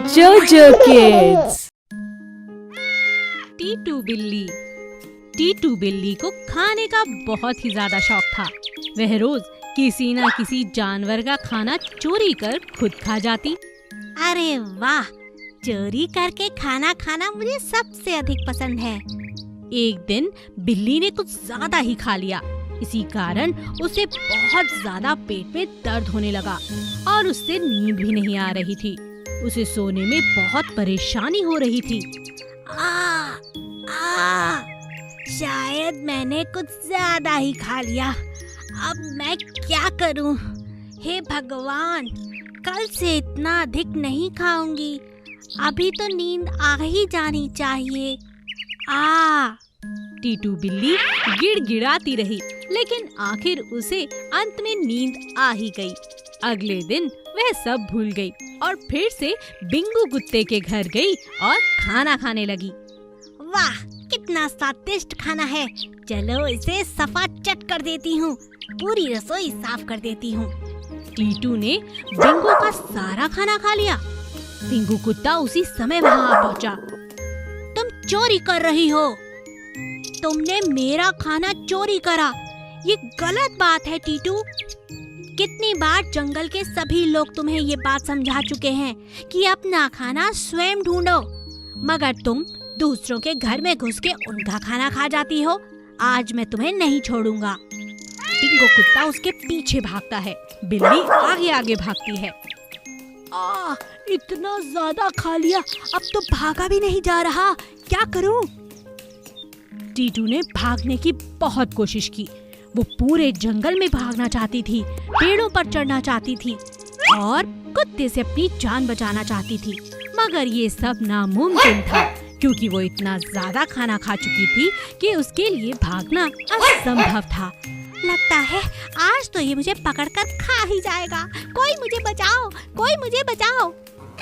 जोजो किड्स। टीटू बिल्ली को खाने का बहुत ही ज्यादा शौक था। वह रोज किसी ना किसी जानवर का खाना चोरी कर खुद खा जाती। अरे वाह, चोरी करके खाना खाना मुझे सबसे अधिक पसंद है। एक दिन बिल्ली ने कुछ ज्यादा ही खा लिया। इसी कारण उसे बहुत ज्यादा पेट में दर्द होने लगा और उससे नींद भी नहीं आ रही थी। उसे सोने में बहुत परेशानी हो रही थी। शायद मैंने कुछ ज्यादा ही खा लिया। अब मैं क्या करूं? हे भगवान, कल से इतना अधिक नहीं खाऊंगी। अभी तो नींद आ ही जानी चाहिए। टीटू बिल्ली गिड़गिड़ाती रही, लेकिन आखिर उसे अंत में नींद आ ही गई। अगले दिन वह सब भूल गई और फिर से बिंगू कुत्ते के घर गई और खाना खाने लगी। वाह, कितना स्वादिष्ट खाना है। चलो इसे सफा चट कर देती हूँ, पूरी रसोई साफ कर देती हूँ। टीटू ने बिंगू का सारा खाना खा लिया। बिंगू कुत्ता उसी समय वहाँ आ पहुँचा। तुम चोरी कर रही हो। तुमने मेरा खाना चोरी करा। ये गलत बात है टीटू। कितनी बार जंगल के सभी लोग तुम्हें ये बात समझा चुके हैं कि अपना खाना स्वयं ढूंढो, मगर तुम दूसरों के घर में घुस के उनका खाना खा जाती हो। आज मैं तुम्हें नहीं छोड़ूंगा। बिंगू कुत्ता उसके पीछे भागता है, बिल्ली आगे आगे भागती है। इतना ज्यादा खा लिया, अब तो भागा भी नहीं जा रहा। क्या करूं? टीटू ने भागने की बहुत कोशिश की। वो पूरे जंगल में भागना चाहती थी, पेड़ों पर चढ़ना चाहती थी और कुत्ते से अपनी जान बचाना चाहती थी, मगर ये सब नामुमकिन था क्योंकि वो इतना ज्यादा खाना खा चुकी थी कि उसके लिए भागना असंभव था। लगता है आज तो ये मुझे पकड़कर खा ही जाएगा। कोई मुझे बचाओ, कोई मुझे बचाओ।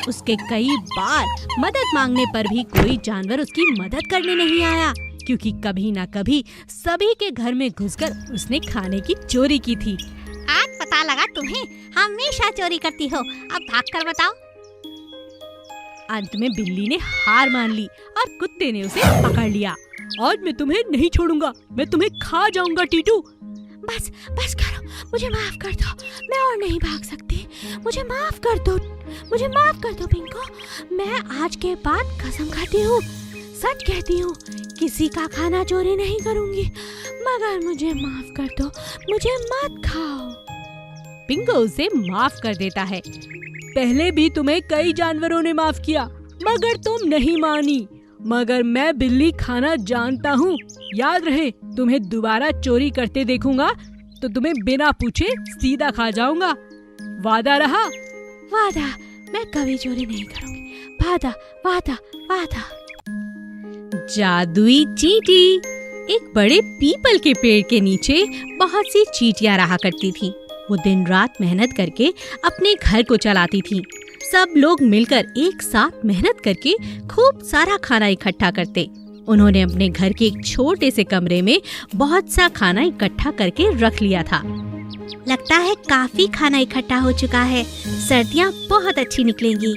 उसके कई बार मदद मांगने पर भी कोई जानवर उसकी मदद करने नहीं आया, क्योंकि कभी ना कभी सभी के घर में घुसकर उसने खाने की चोरी की थी। आज पता लगा तुम्हें हमेशा चोरी करती हो। अब भागकर बताओ। अंत में बिल्ली ने हार मान ली और कुत्ते ने उसे पकड़ लिया। आज मैं तुम्हें नहीं छोड़ूंगा, मैं तुम्हें खा जाऊंगा टीटू। बस करो, मुझे माफ कर दो। मैं और नहीं भाग सकती। मुझे माफ कर दो पिंको। मैं आज के बाद कसम खाती हूँ, सच कहती हूँ, किसी का खाना चोरी नहीं करूँगी। मगर मुझे माफ कर दो, मुझे मत खाओ। पिंको उसे माफ कर देता है। पहले भी तुम्हें कई जानवरों ने माफ किया, मगर तुम नहीं मानी। मगर मैं बिल्ली खाना जानता हूँ। याद रहे, तुम्हें दोबारा चोरी करते देखूंगा तो तुम्हें बिना पूछे सीधा खा जाऊंगा। वादा रहा? वादा, मैं कभी चोरी नहीं करूँगी। वादा। जादुई चींटी। एक बड़े पीपल के पेड़ के नीचे बहुत सी चींटियां रहा करती थीं। वो दिन रात मेहनत करके अपने घर को चलाती थीं। सब लोग मिलकर एक साथ मेहनत करके खूब सारा खाना इकट्ठा करते। उन्होंने अपने घर के एक छोटे से कमरे में बहुत सा खाना इकट्ठा करके रख लिया था। लगता है काफी खाना इकट्ठा हो चुका है। सर्दियाँ बहुत अच्छी निकलेंगी।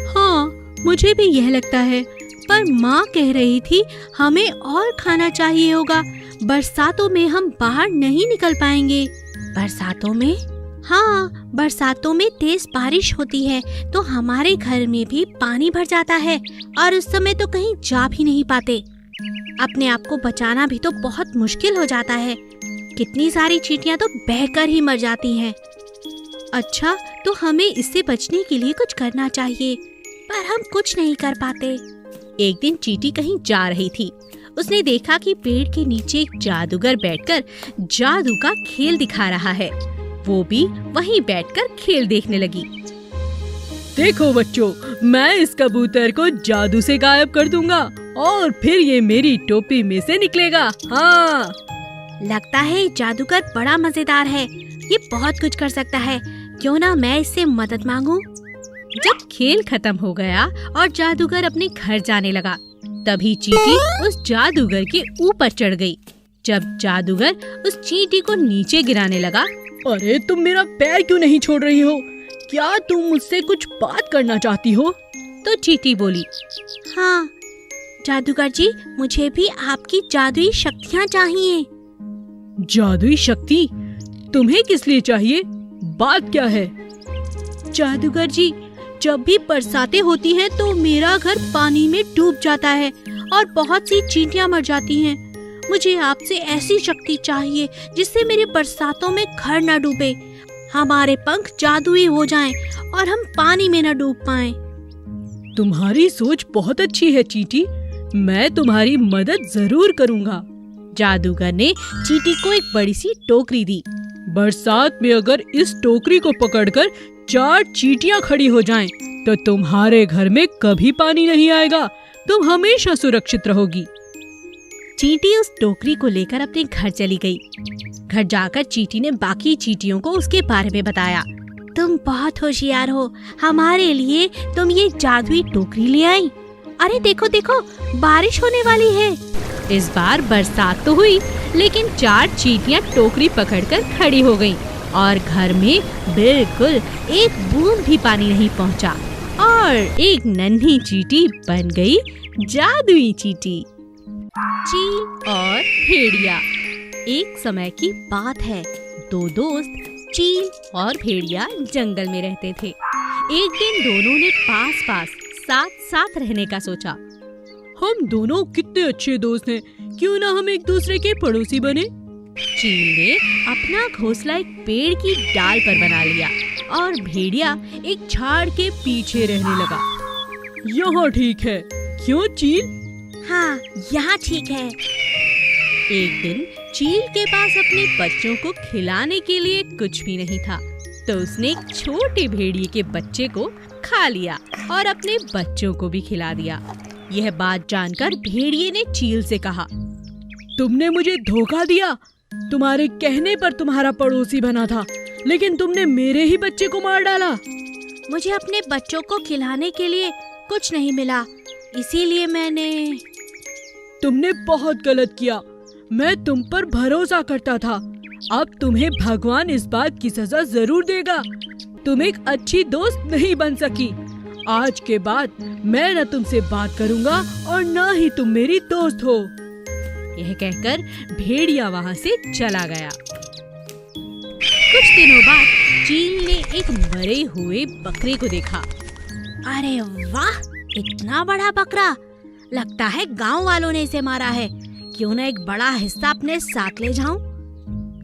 हाँ, मुझे भी यह लगता है, पर माँ कह रही थी हमें और खाना चाहिए होगा। बरसातों में हम बाहर नहीं निकल पाएंगे। बरसातों में? हाँ, बरसातों में तेज बारिश होती है तो हमारे घर में भी पानी भर जाता है और उस समय तो कहीं जा भी नहीं पाते। अपने आप को बचाना भी तो बहुत मुश्किल हो जाता है। कितनी सारी चींटियां तो बहकर ही मर जाती हैं। अच्छा, तो हमें इससे बचने के लिए कुछ करना चाहिए, पर हम कुछ नहीं कर पाते। एक दिन चींटी कहीं जा रही थी। उसने देखा कि पेड़ के नीचे एक जादूगर बैठकर जादू का खेल दिखा रहा है। वो भी वहीं बैठकर खेल देखने लगी। देखो बच्चों, मैं इस कबूतर को जादू से गायब कर दूंगा और फिर ये मेरी टोपी में से निकलेगा। हाँ, लगता है जादूगर बड़ा मजेदार है। ये बहुत कुछ कर सकता है। क्यों ना मैं इससे मदद मांगूं? जब खेल खत्म हो गया और जादूगर अपने घर जाने लगा, तभी चींटी उस जादूगर के ऊपर चढ़ गई। जब जादूगर उस चींटी को नीचे गिराने लगा, अरे तुम मेरा पैर क्यों नहीं छोड़ रही हो? क्या तुम मुझसे कुछ बात करना चाहती हो? तो चींटी बोली, हाँ जादूगर जी, मुझे भी आपकी जादुई शक्तियाँ चाहिए। जादुई शक्ति तुम्हें किस लिए चाहिए? बात क्या है? जादूगर जी, जब भी बरसातें होती हैं तो मेरा घर पानी में डूब जाता है और बहुत सी चींटियां मर जाती हैं। मुझे आपसे ऐसी शक्ति चाहिए जिससे मेरी बरसातों में घर न डूबे, हमारे पंख जादुई हो जाएं और हम पानी में न डूब पाएं। तुम्हारी सोच बहुत अच्छी है चींटी, मैं तुम्हारी मदद जरूर करूँगा। जादूगर ने चींटी को एक बड़ी सी टोकरी दी। बरसात में अगर इस टोकरी को पकड़कर 4 चींटियां खड़ी हो जाएं, तो तुम्हारे घर में कभी पानी नहीं आएगा, तुम हमेशा सुरक्षित रहोगी। चींटी उस टोकरी को लेकर अपने घर चली गई। घर जाकर चींटी ने बाकी चींटियों को उसके बारे में बताया। तुम बहुत होशियार हो, हमारे लिए तुम ये जादुई टोकरी ले आई। अरे देखो देखो, बारिश होने वाली है। इस बार बरसात तो हुई, लेकिन 4 चींटियां टोकरी पकड़कर खड़ी हो गईं और घर में बिल्कुल एक बूंद भी पानी नहीं पहुंचा और एक नन्ही चींटी बन गई जादुई चींटी। चील और भेड़िया। एक समय की बात है, 2 दोस्त चील और भेड़िया जंगल में रहते थे। एक दिन दोनों ने पास-पास साथ-साथ रहने का सोचा। हम दोनों कितने अच्छे दोस्त हैं, क्यों ना हम एक दूसरे के पड़ोसी बने? चील ने अपना घोंसला एक पेड़ की डाल पर बना लिया और भेड़िया एक झाड़ के पीछे रहने लगा। यहाँ ठीक है, क्यों चील? हाँ, यहाँ ठीक है। एक दिन चील के पास अपने बच्चों को खिलाने के लिए कुछ भी नहीं था, तो उसने एक छोटे भेड़िए के बच्चे को खा लिया और अपने बच्चों को भी खिला दिया। यह बात जानकर भेड़िए ने चील से कहा, तुमने मुझे धोखा दिया। तुम्हारे कहने पर तुम्हारा पड़ोसी बना था, लेकिन तुमने मेरे ही बच्चे को मार डाला। मुझे अपने बच्चों को खिलाने के लिए कुछ नहीं मिला, इसीलिए मैंने। तुमने बहुत गलत किया, मैं तुम पर भरोसा करता था। अब तुम्हें भगवान इस बात की सजा जरूर देगा। तुम एक अच्छी दोस्त नहीं बन सकी। आज के बाद मैं न तुमसे बात करूंगा और न ही तुम मेरी दोस्त हो। यह कहकर भेड़िया वहाँ से चला गया। कुछ दिनों बाद चील ने एक मरे हुए बकरे को देखा। अरे वाह, इतना बड़ा बकरा! लगता है गांव वालों ने इसे मारा है। क्यों ना एक बड़ा हिस्सा अपने साथ ले जाऊं?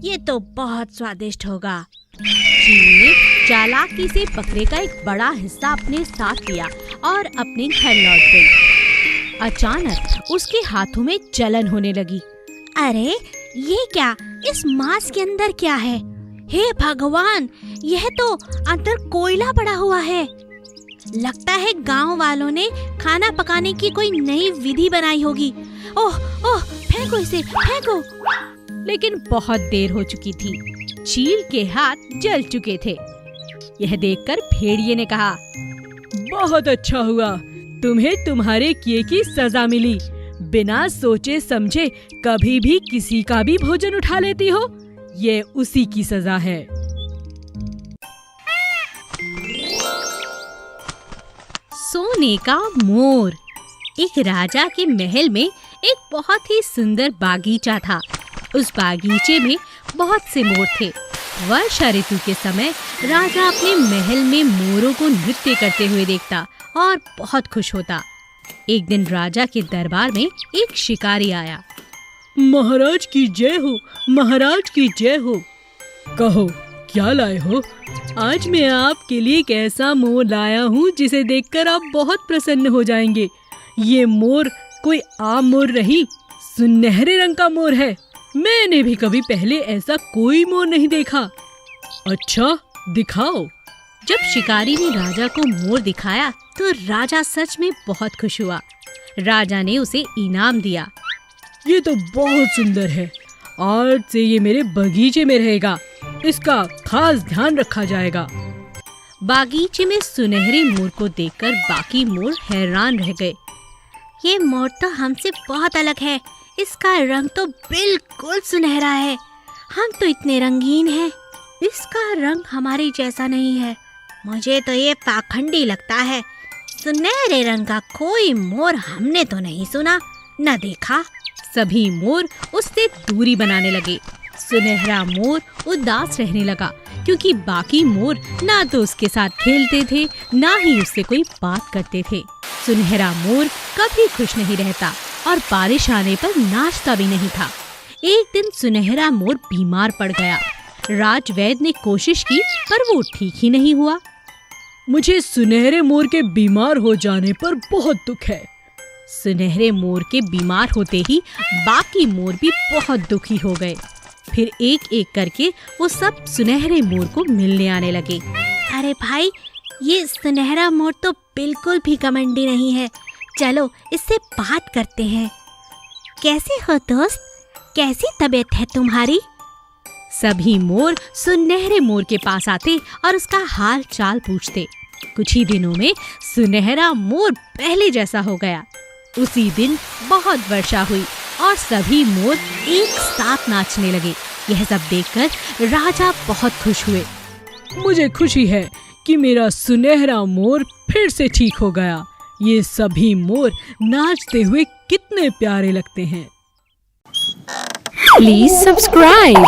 ये तो बहुत स्वादिष्ट होगा। चील ने चालाकी से बकरे का एक बड़ा हिस्सा अपने साथ लिया और अपने घर लौट गई। अचानक उसके हाथों में जलन होने लगी। अरे ये क्या? इस मांस के अंदर क्या है? हे भगवान, यह तो अंदर कोयला पड़ा हुआ है। लगता है गांव वालों ने खाना पकाने की कोई नई विधि बनाई होगी। ओह ओह, फेंको इसे, फेंको। लेकिन बहुत देर हो चुकी थी। चील के हाथ जल चुके थे। यह देखकर भेड़िए ने कहा, बहुत अच्छा हुआ, तुम्हें तुम्हारे किए की सजा मिली। बिना सोचे समझे कभी भी किसी का भी भोजन उठा लेती हो, ये उसी की सजा है। सोने का मोर। एक राजा के महल में एक बहुत ही सुंदर बागीचा था। उस बागीचे में बहुत से मोर थे। वर्षा ऋतु के समय राजा अपने महल में मोरों को नृत्य करते हुए देखता और बहुत खुश होता। एक दिन राजा के दरबार में एक शिकारी आया। महाराज की जय हो, महाराज की जय हो। कहो क्या लाए हो? आज मैं आपके लिए एक ऐसा मोर लाया हूँ जिसे देखकर आप बहुत प्रसन्न हो जाएंगे। ये मोर कोई आम मोर नहीं, सुनहरे रंग का मोर है। मैंने भी कभी पहले ऐसा कोई मोर नहीं देखा। अच्छा, दिखाओ। जब शिकारी ने राजा को मोर दिखाया तो राजा सच में बहुत खुश हुआ। राजा ने उसे इनाम दिया। ये तो बहुत सुंदर है, आज से ये मेरे बगीचे में रहेगा। इसका खास ध्यान रखा जाएगा। बागीचे में सुनहरे मोर को देखकर बाकी मोर हैरान रह गए। ये मोर तो हमसे बहुत अलग है। इसका रंग तो बिल्कुल सुनहरा है। हम तो इतने रंगीन हैं। इसका रंग हमारे जैसा नहीं है। मुझे तो ये पाखंडी लगता है। सुनहरे रंग का कोई मोर हमने तो नहीं सुना, न देखा। सभी मोर उससे दूरी बनाने लगे। सुनहरा मोर उदास रहने लगा क्योंकि बाकी मोर ना तो उसके साथ खेलते थे, ना ही उससे कोई बात करते थे। सुनहरा मोर कभी खुश नहीं रहता और बारिश आने पर नाचता भी नहीं था। एक दिन सुनहरा मोर बीमार पड़ गया। राजवैद्य ने कोशिश की पर वो ठीक ही नहीं हुआ। मुझे सुनहरे मोर के बीमार हो जाने पर बहुत दुख है। सुनहरे मोर के बीमार होते ही बाकी मोर भी बहुत दुखी हो गए। फिर एक एक करके वो सब सुनहरे मोर को मिलने आने लगे। अरे भाई, ये सुनहरा मोर तो बिल्कुल भी घमंडी नहीं है। चलो इससे बात करते हैं। कैसे हो दोस्त? कैसी तबीयत है तुम्हारी? सभी मोर सुनहरे मोर के पास आते और उसका हाल चाल पूछते। कुछ ही दिनों में सुनहरा मोर पहले जैसा हो गया। उसी दिन बहुत वर्षा हुई और सभी मोर एक साथ नाचने लगे। यह सब देखकर राजा बहुत खुश हुए। मुझे खुशी है कि मेरा सुनहरा मोर फिर से ठीक हो गया। ये सभी मोर नाचते हुए कितने प्यारे लगते हैं। Please subscribe.